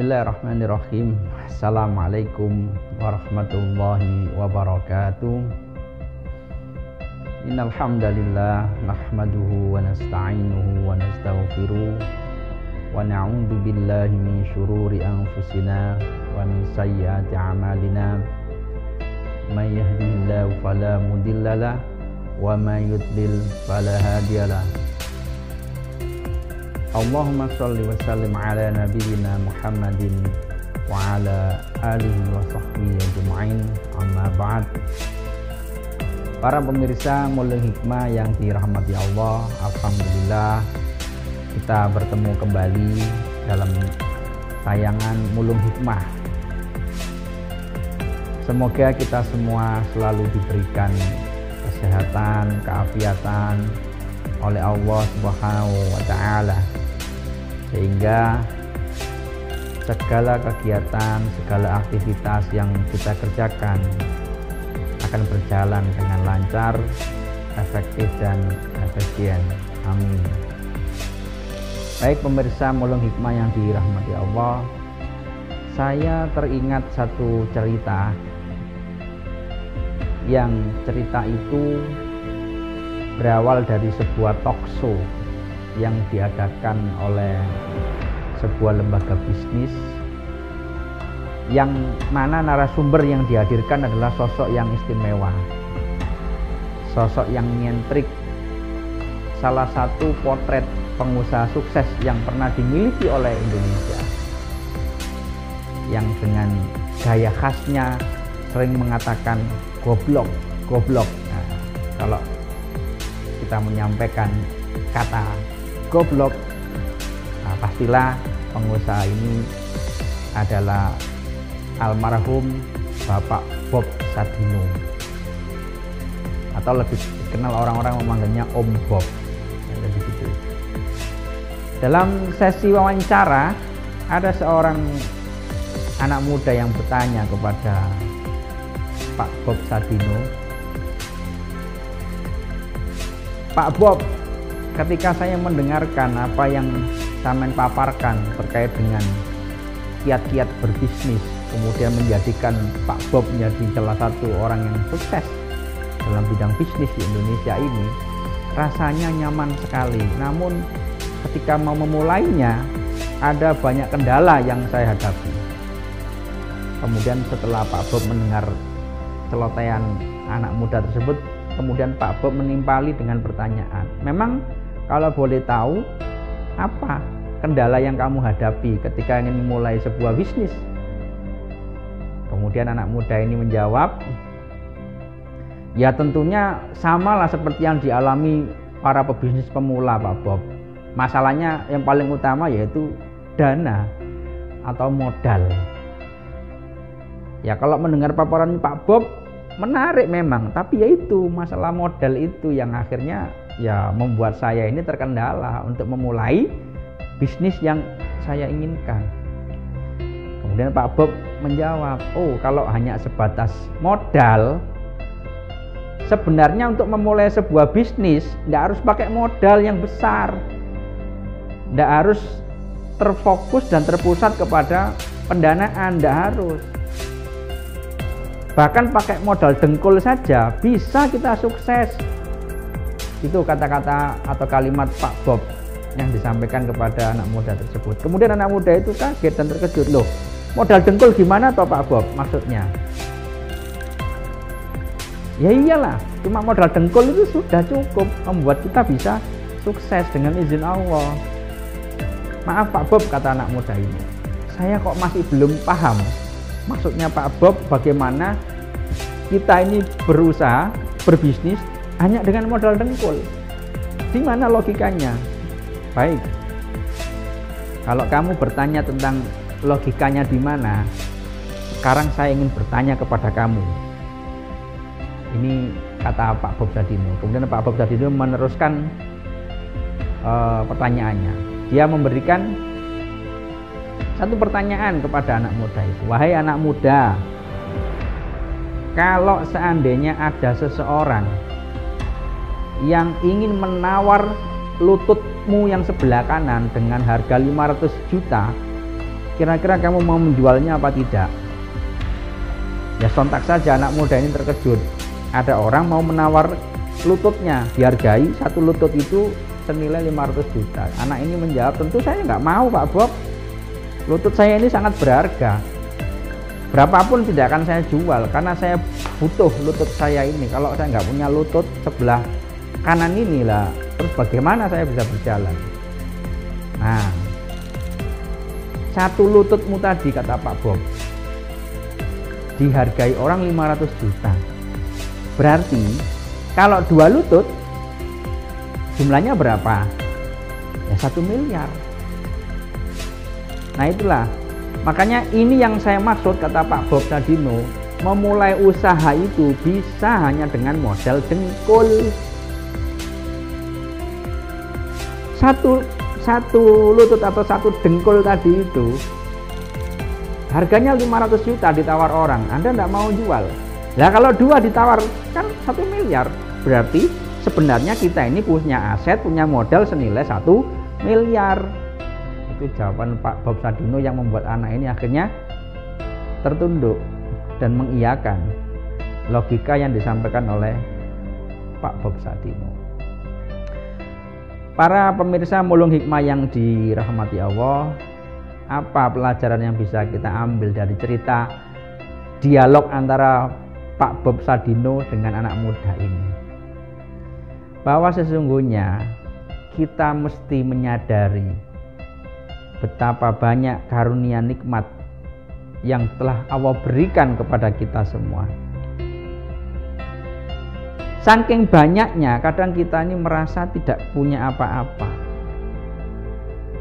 Bismillahirrahmanirrahim. Assalamualaikum warahmatullahi wabarakatuh. Innal hamdalillah nahmaduhu wa nasta'inuhu wa nastaghfiruh wa na'udzu billahi min syururi anfusina wa min sayyiati a'malina. May yahdihillahu fala mudhillalah wa may yudlil fala hadiyalah. Allahumma sholli wa sallim ala nabiyyina Muhammadin wa ala alihi wa sahbihi ajma'in, amma ba'd. Para pemirsa Mulung Hikmah yang dirahmati Allah, alhamdulillah kita bertemu kembali dalam tayangan Mulung Hikmah. Semoga kita semua selalu diberikan kesehatan, keafiatan oleh Allah Subhanahu wa Ta'ala, sehingga segala kegiatan, segala aktivitas yang kita kerjakan akan berjalan dengan lancar, efektif dan efisien. Amin. Baik pemirsa Mulung Hikmah yang dirahmati Allah, saya teringat satu cerita yang cerita itu berawal dari sebuah talkshow yang diadakan oleh sebuah lembaga bisnis, yang mana narasumber yang dihadirkan adalah sosok yang istimewa, sosok yang nyentrik, salah satu potret pengusaha sukses yang pernah dimiliki oleh Indonesia, yang dengan gaya khasnya sering mengatakan goblok, goblok. Nah, kalau kita menyampaikan kata goblok, nah pastilah pengusaha ini adalah almarhum Bapak Bob Sadino, atau lebih dikenal orang-orang memanggilnya Om Bob. Gitu. Dalam sesi wawancara, ada seorang anak muda yang bertanya kepada Pak Bob Sadino, Pak Bob, ketika saya mendengarkan apa yang sampean paparkan terkait dengan kiat-kiat berbisnis, kemudian menjadikan Pak Bob menjadi salah satu orang yang sukses dalam bidang bisnis di Indonesia ini, rasanya nyaman sekali. Namun ketika mau memulainya, ada banyak kendala yang saya hadapi. Kemudian setelah Pak Bob mendengar celotehan anak muda tersebut, kemudian Pak Bob menimpali dengan pertanyaan, memang kalau boleh tahu, apa kendala yang kamu hadapi ketika ingin memulai sebuah bisnis? Kemudian anak muda ini menjawab, ya tentunya samalah seperti yang dialami para pebisnis pemula, Pak Bob. Masalahnya yang paling utama yaitu dana atau modal. Ya kalau mendengar paparan Pak Bob, menarik memang, tapi yaitu masalah modal itu yang akhirnya ya membuat saya ini terkendala untuk memulai bisnis yang saya inginkan. Kemudian Pak Bob menjawab, oh kalau hanya sebatas modal, sebenarnya untuk memulai sebuah bisnis nggak harus pakai modal yang besar, nggak harus terfokus dan terpusat kepada pendanaan, nggak harus. Bahkan pakai modal dengkul saja bisa kita sukses. Itu kata-kata atau kalimat Pak Bob yang disampaikan kepada anak muda tersebut. Kemudian anak muda itu kaget dan terkejut, loh modal dengkul gimana toh Pak Bob maksudnya? Ya iyalah, cuma modal dengkul itu sudah cukup membuat kita bisa sukses dengan izin Allah. Maaf Pak Bob, kata anak muda ini, saya kok masih belum paham maksudnya Pak Bob, bagaimana kita ini berusaha berbisnis hanya dengan modal dengkul. Di mana logikanya? Baik, kalau kamu bertanya tentang logikanya di mana, sekarang saya ingin bertanya kepada kamu. Ini kata Pak Bob Sadino. Kemudian Pak Bob Sadino meneruskan pertanyaannya. Dia memberikan satu pertanyaan kepada anak muda itu. Wahai anak muda, kalau seandainya ada seseorang yang ingin menawar lututmu yang sebelah kanan dengan harga 500 juta kira-kira kamu mau menjualnya apa tidak? Ya sontak saja anak muda ini terkejut. Ada orang mau menawar lututnya, dihargai satu lutut itu senilai 500 juta. Anak ini menjawab, tentu saya nggak mau Pak Bob, lutut saya ini sangat berharga, berapapun tidak akan saya jual, karena saya butuh lutut saya ini. Kalau saya nggak punya lutut sebelah kanan ini lah, terus bagaimana saya bisa berjalan? Nah, satu lututmu tadi, kata Pak Bob, dihargai orang 500 juta. Berarti kalau 2 lutut jumlahnya berapa? Ya 1 miliar. Nah itulah, makanya ini yang saya maksud, kata Pak Bob Sadino, memulai usaha itu bisa hanya dengan modal dengkul. Satu lutut atau satu dengkul tadi itu harganya 500 juta ditawar orang, Anda tidak mau jual. Nah kalau 2 ditawar kan 1 miliar, berarti sebenarnya kita ini punya aset, punya modal senilai 1 miliar. Itu jawaban Pak Bob Sadino yang membuat anak ini akhirnya tertunduk dan mengiyakan logika yang disampaikan oleh Pak Bob Sadino. Para pemirsa Mulung Hikmah yang dirahmati Allah, apa pelajaran yang bisa kita ambil dari cerita dialog antara Pak Bob Sadino dengan anak muda ini? Bahwa sesungguhnya kita mesti menyadari betapa banyak karunia nikmat yang telah Allah berikan kepada kita semua. Saking banyaknya kadang kita ini merasa tidak punya apa-apa.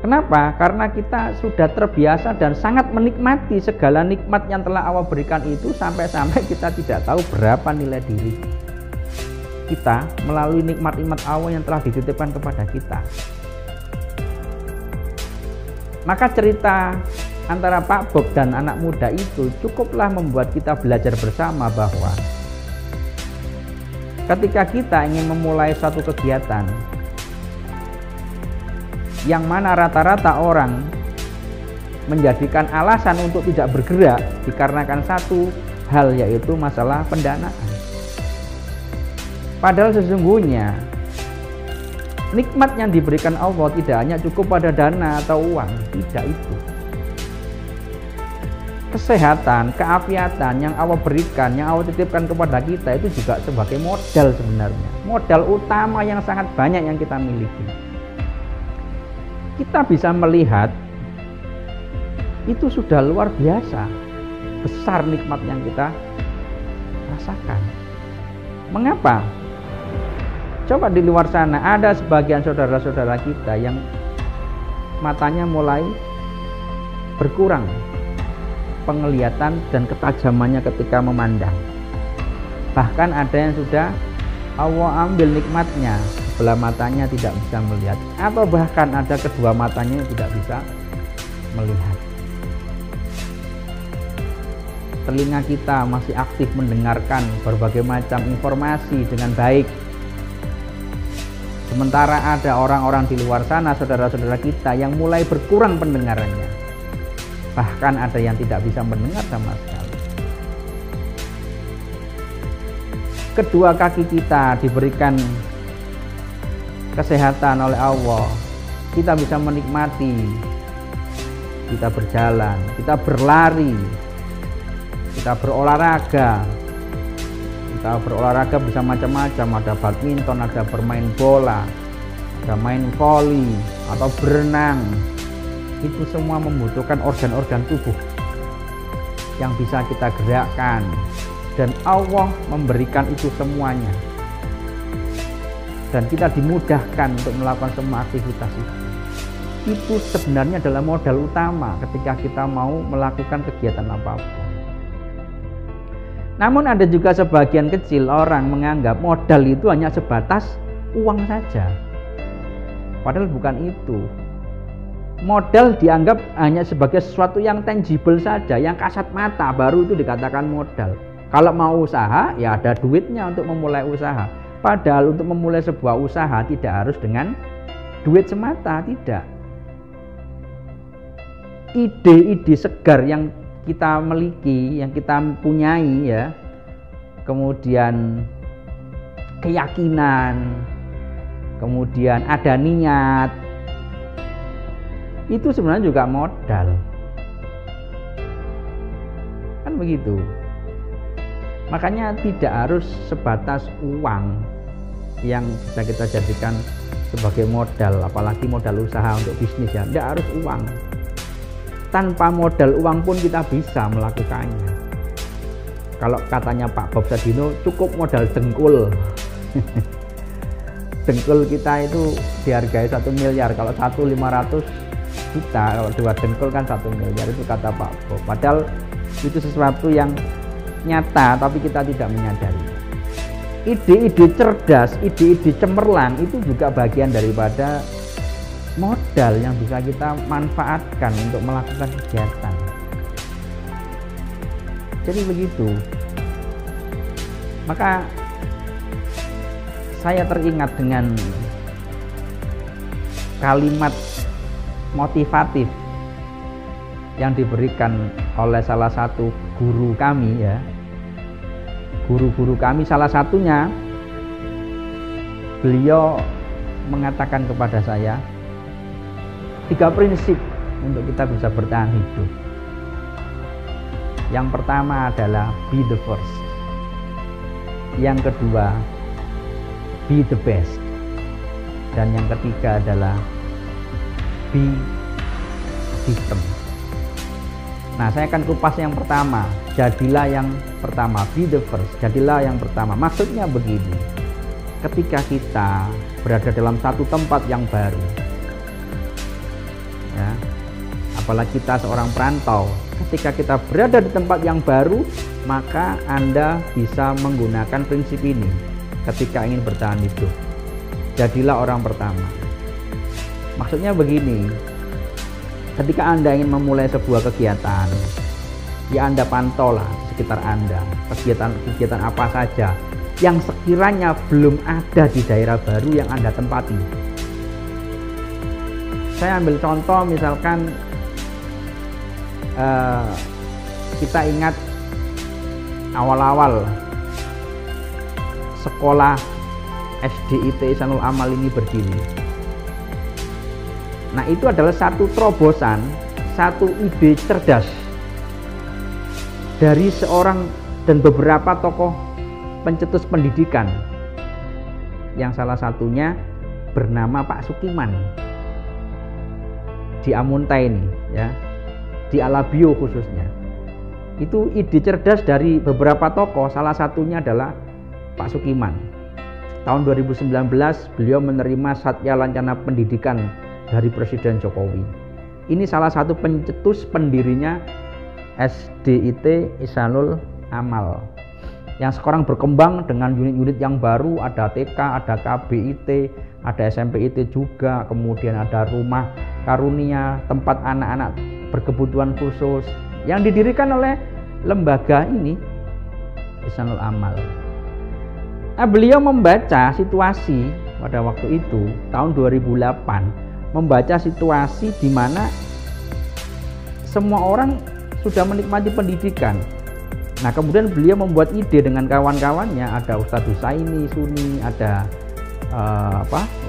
Kenapa? Karena kita sudah terbiasa dan sangat menikmati segala nikmat yang telah Allah berikan itu, sampai-sampai kita tidak tahu berapa nilai diri kita melalui nikmat-nikmat Allah yang telah dititipkan kepada kita. Maka cerita antara Pak Bob dan anak muda itu cukuplah membuat kita belajar bersama bahwa ketika kita ingin memulai suatu kegiatan yang mana rata-rata orang menjadikan alasan untuk tidak bergerak dikarenakan satu hal, yaitu masalah pendanaan. Padahal sesungguhnya nikmat yang diberikan Allah tidak hanya cukup pada dana atau uang, tidak itu. Kesehatan, keafiatan yang Allah berikan, yang Allah titipkan kepada kita itu juga sebagai modal sebenarnya. Modal utama yang sangat banyak yang kita miliki. Kita bisa melihat itu sudah luar biasa besar nikmat yang kita rasakan. Mengapa? Coba di luar sana ada sebagian saudara-saudara kita yang matanya mulai berkurang penglihatan dan ketajamannya ketika memandang. Bahkan ada yang sudah Allah ambil nikmatnya, sebelah matanya tidak bisa melihat, atau bahkan ada kedua matanya yang tidak bisa melihat. Telinga kita masih aktif mendengarkan berbagai macam informasi dengan baik. Sementara ada orang-orang di luar sana, saudara-saudara kita, yang mulai berkurang pendengarannya. Bahkan ada yang tidak bisa mendengar sama sekali. Kedua kaki kita diberikan kesehatan oleh Allah. Kita bisa menikmati, kita berjalan, kita berlari, kita berolahraga. Kita berolahraga bisa macam-macam, ada badminton, ada bermain bola, ada main voli, atau berenang. Itu semua membutuhkan organ-organ tubuh yang bisa kita gerakkan, dan Allah memberikan itu semuanya, dan kita dimudahkan untuk melakukan semua aktivitas itu. Itu sebenarnya adalah modal utama ketika kita mau melakukan kegiatan apapun. Namun ada juga sebagian kecil orang menganggap modal itu hanya sebatas uang saja. Padahal bukan itu. Modal dianggap hanya sebagai sesuatu yang tangible saja, yang kasat mata, baru itu dikatakan modal. Kalau mau usaha, ya ada duitnya untuk memulai usaha. Padahal untuk memulai sebuah usaha tidak harus dengan duit semata, tidak. ide-ide segar yang kita miliki, yang kita punyai ya, kemudian keyakinan, kemudian ada niat, itu sebenarnya juga modal, kan begitu. Makanya tidak harus sebatas uang yang bisa kita jadikan sebagai modal, apalagi modal usaha untuk bisnis ya, tidak harus uang. Tanpa modal uang pun kita bisa melakukannya. Kalau katanya Pak Bob Sadino, cukup modal dengkul. Dengkul kita itu dihargai 1 miliar, kalau 1 500 juta, kalau 2 dengkul kan 1 miliar, itu kata Pak Bob. Padahal itu sesuatu yang nyata, tapi kita tidak menyadari. Ide-ide cerdas, ide-ide cemerlang itu juga bagian daripada modal yang bisa kita manfaatkan untuk melakukan kegiatan. Jadi begitu. Maka saya teringat dengan kalimat motivatif yang diberikan oleh salah satu guru kami ya. Guru-guru kami salah satunya, beliau mengatakan kepada saya 3 prinsip untuk kita bisa bertahan hidup. Yang pertama adalah be the first. Yang kedua, be the best. Dan yang ketiga adalah be different. Nah, saya akan kupas yang pertama. Jadilah yang pertama, be the first. Jadilah yang pertama. Maksudnya begini, ketika kita berada dalam satu tempat yang baru, ya, apalagi kita seorang perantau, ketika kita berada di tempat yang baru, maka Anda bisa menggunakan prinsip ini ketika ingin bertahan hidup. Jadilah orang pertama. Maksudnya begini, ketika Anda ingin memulai sebuah kegiatan, ya Anda pantaulah sekitar Anda, kegiatan apa saja yang sekiranya belum ada di daerah baru yang Anda tempati. Saya ambil contoh, misalkan kita ingat awal-awal sekolah SDIT Ihsanul Amal ini berdiri. Nah, itu adalah satu terobosan, satu ide cerdas dari seorang dan beberapa tokoh pencetus pendidikan, yang salah satunya bernama Pak Sukiman di Amuntai ini ya, di Alabio khususnya. Itu ide cerdas dari beberapa tokoh, salah satunya adalah Pak Sukiman. Tahun 2019 beliau menerima Satya Lancana Pendidikan dari Presiden Jokowi. Ini salah satu pencetus pendirinya SDIT Ihsanul Amal, yang sekarang berkembang dengan unit-unit yang baru. Ada TK, ada KBIT, ada SMPIT juga, kemudian ada Rumah Karunia, tempat anak-anak berkebutuhan khusus yang didirikan oleh lembaga ini, Ihsanul Amal. Nah, beliau membaca situasi pada waktu itu tahun 2008, membaca situasi di mana semua orang sudah menikmati pendidikan. Nah, kemudian beliau membuat ide dengan kawan-kawannya, ada Ustadz Husaini Suni, ada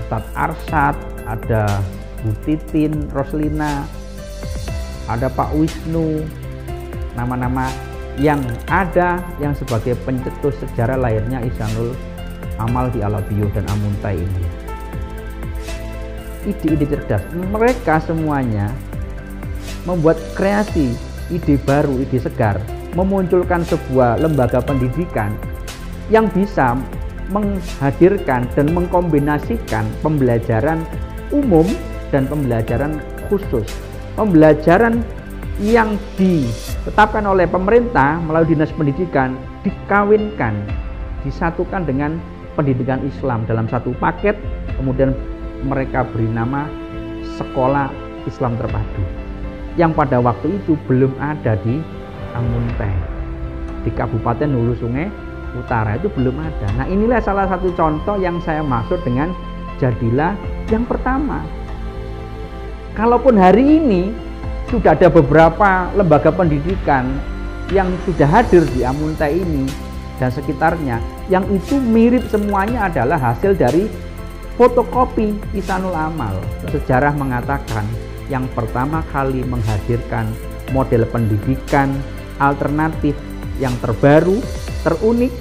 Ustadz Arsyad, ada Bu Titin Roslina, ada Pak Wisnu, nama-nama yang ada yang sebagai pencetus sejarah lahirnya Ihsanul Amal di Alabio dan Amuntai ini. Ide-ide cerdas, mereka semuanya membuat kreasi, ide baru, ide segar, memunculkan sebuah lembaga pendidikan yang bisa menghadirkan dan mengkombinasikan pembelajaran umum dan pembelajaran khusus. Pembelajaran yang ditetapkan oleh pemerintah melalui Dinas Pendidikan dikawinkan, disatukan dengan pendidikan Islam dalam satu paket, kemudian mereka beri nama Sekolah Islam Terpadu, yang pada waktu itu belum ada di Amuntai, di Kabupaten Hulu Sungai Utara, itu belum ada. Nah, inilah salah satu contoh yang saya maksud dengan jadilah yang pertama. Kalaupun hari ini sudah ada beberapa lembaga pendidikan yang sudah hadir di Amuntai ini dan sekitarnya, yang itu mirip semuanya adalah hasil dari fotokopi Ihsanul Amal. Sejarah mengatakan yang pertama kali menghadirkan model pendidikan alternatif yang terbaru, terunik,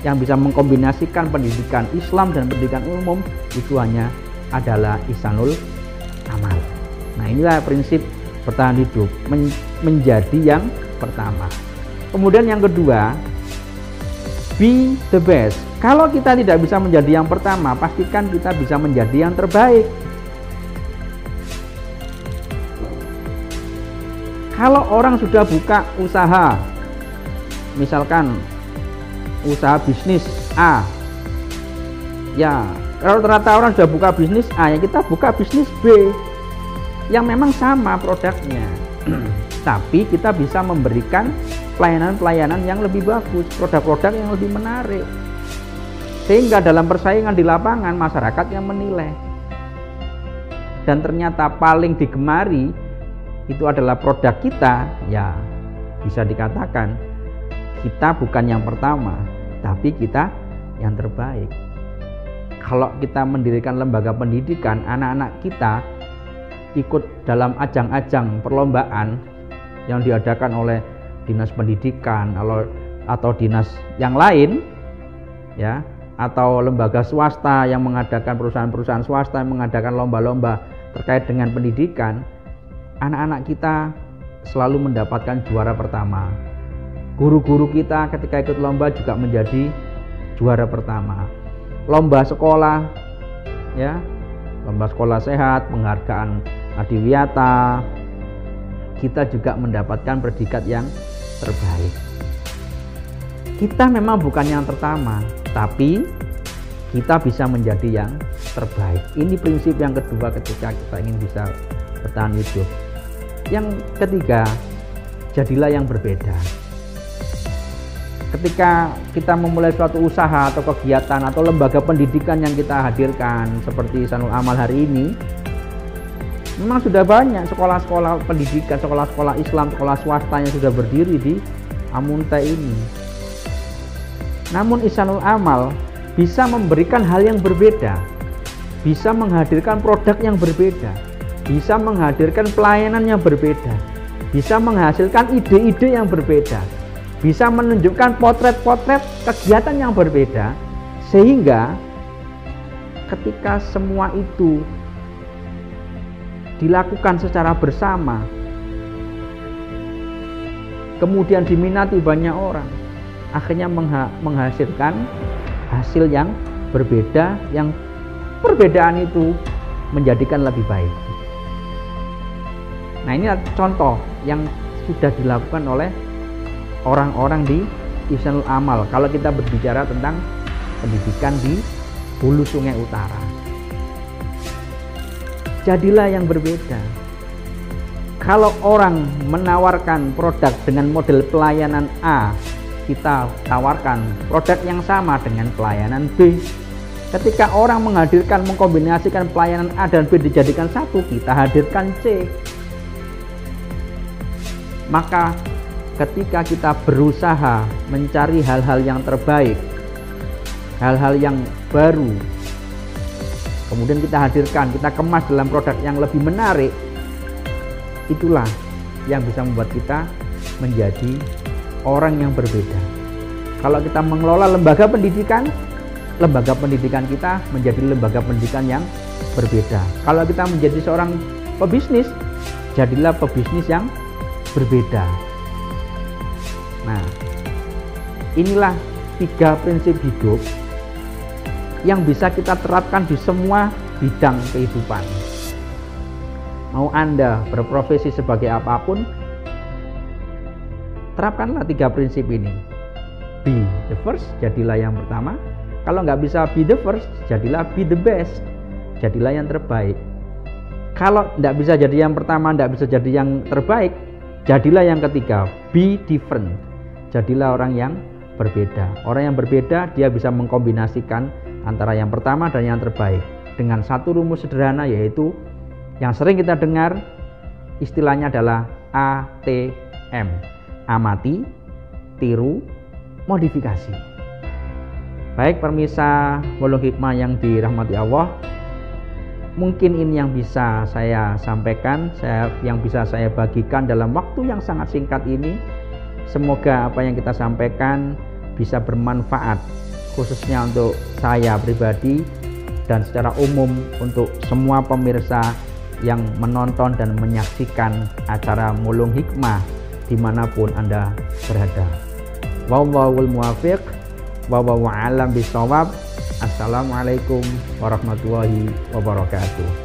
yang bisa mengkombinasikan pendidikan Islam dan pendidikan umum itu hanya adalah Ihsanul Amal. Nah, inilah prinsip bertahan hidup, menjadi yang pertama. Kemudian yang kedua, be the best. Kalau kita tidak bisa menjadi yang pertama, pastikan kita bisa menjadi yang terbaik. Kalau orang sudah buka usaha, misalkan usaha bisnis A, ya kalau ternyata orang sudah buka bisnis A, ya kita buka bisnis B yang memang sama produknya tapi kita bisa memberikan pelayanan-pelayanan yang lebih bagus, produk-produk yang lebih menarik, sehingga dalam persaingan di lapangan masyarakat yang menilai. Dan ternyata paling digemari itu adalah produk kita, ya bisa dikatakan kita bukan yang pertama, tapi kita yang terbaik. Kalau kita mendirikan lembaga pendidikan, anak-anak kita ikut dalam ajang-ajang perlombaan yang diadakan oleh dinas pendidikan atau dinas yang lain, ya, atau lembaga swasta yang mengadakan, perusahaan-perusahaan swasta yang mengadakan lomba-lomba terkait dengan pendidikan, anak-anak kita selalu mendapatkan juara pertama. Guru-guru kita ketika ikut lomba juga menjadi juara pertama. Lomba sekolah, ya, lomba sekolah sehat, penghargaan Adiwiyata, kita juga mendapatkan predikat yang terbaik. Kita memang bukan yang pertama, tapi kita bisa menjadi yang terbaik. Ini prinsip yang kedua ketika kita ingin bisa bertahan hidup. Yang ketiga, jadilah yang berbeda. Ketika kita memulai suatu usaha atau kegiatan atau lembaga pendidikan yang kita hadirkan seperti Ihsanul Amal hari ini, memang sudah banyak sekolah-sekolah pendidikan, sekolah-sekolah Islam, sekolah swasta yang sudah berdiri di Amuntai ini. Namun Ihsanul Amal bisa memberikan hal yang berbeda, bisa menghadirkan produk yang berbeda, bisa menghadirkan pelayanan yang berbeda, bisa menghasilkan ide-ide yang berbeda, bisa menunjukkan potret-potret kegiatan yang berbeda, sehingga ketika semua itu dilakukan secara bersama, kemudian diminati banyak orang, akhirnya menghasilkan hasil yang berbeda, yang perbedaan itu menjadikan lebih baik. Nah, ini contoh yang sudah dilakukan oleh orang-orang di Ihsanul Amal kalau kita berbicara tentang pendidikan di Hulu Sungai Utara. Jadilah yang berbeda. Kalau orang menawarkan produk dengan model pelayanan A, kita tawarkan produk yang sama dengan pelayanan B. Ketika orang mengkombinasikan pelayanan A dan B dijadikan satu, kita hadirkan C. Maka ketika kita berusaha mencari hal-hal yang terbaik, hal-hal yang baru, kemudian kita hadirkan, kita kemas dalam produk yang lebih menarik, itulah yang bisa membuat kita menjadi orang yang berbeda. Kalau kita mengelola lembaga pendidikan kita menjadi lembaga pendidikan yang berbeda. Kalau kita menjadi seorang pebisnis, jadilah pebisnis yang berbeda. Nah, inilah 3 prinsip hidup yang bisa kita terapkan di semua bidang kehidupan. Mau Anda berprofesi sebagai apapun, terapkanlah 3 prinsip ini. Be the first, jadilah yang pertama. Kalau nggak bisa be the first, jadilah be the best, jadilah yang terbaik. Kalau nggak bisa jadi yang pertama, nggak bisa jadi yang terbaik, jadilah yang ketiga, be different. Jadilah orang yang berbeda. Orang yang berbeda, dia bisa mengkombinasikan antara yang pertama dan yang terbaik dengan satu rumus sederhana, yaitu yang sering kita dengar, istilahnya adalah ATM, amati, tiru, modifikasi. Baik pemirsa Mulung Hikmah yang dirahmati Allah, mungkin ini yang bisa saya sampaikan, yang bisa saya bagikan dalam waktu yang sangat singkat ini. Semoga apa yang kita sampaikan bisa bermanfaat, khususnya untuk saya pribadi dan secara umum untuk semua pemirsa yang menonton dan menyaksikan acara Mulung Hikmah dimanapun Anda berada. Wallahul muwaffiq, wallahu a'lam bishawab. Assalamualaikum warahmatullahi wabarakatuh.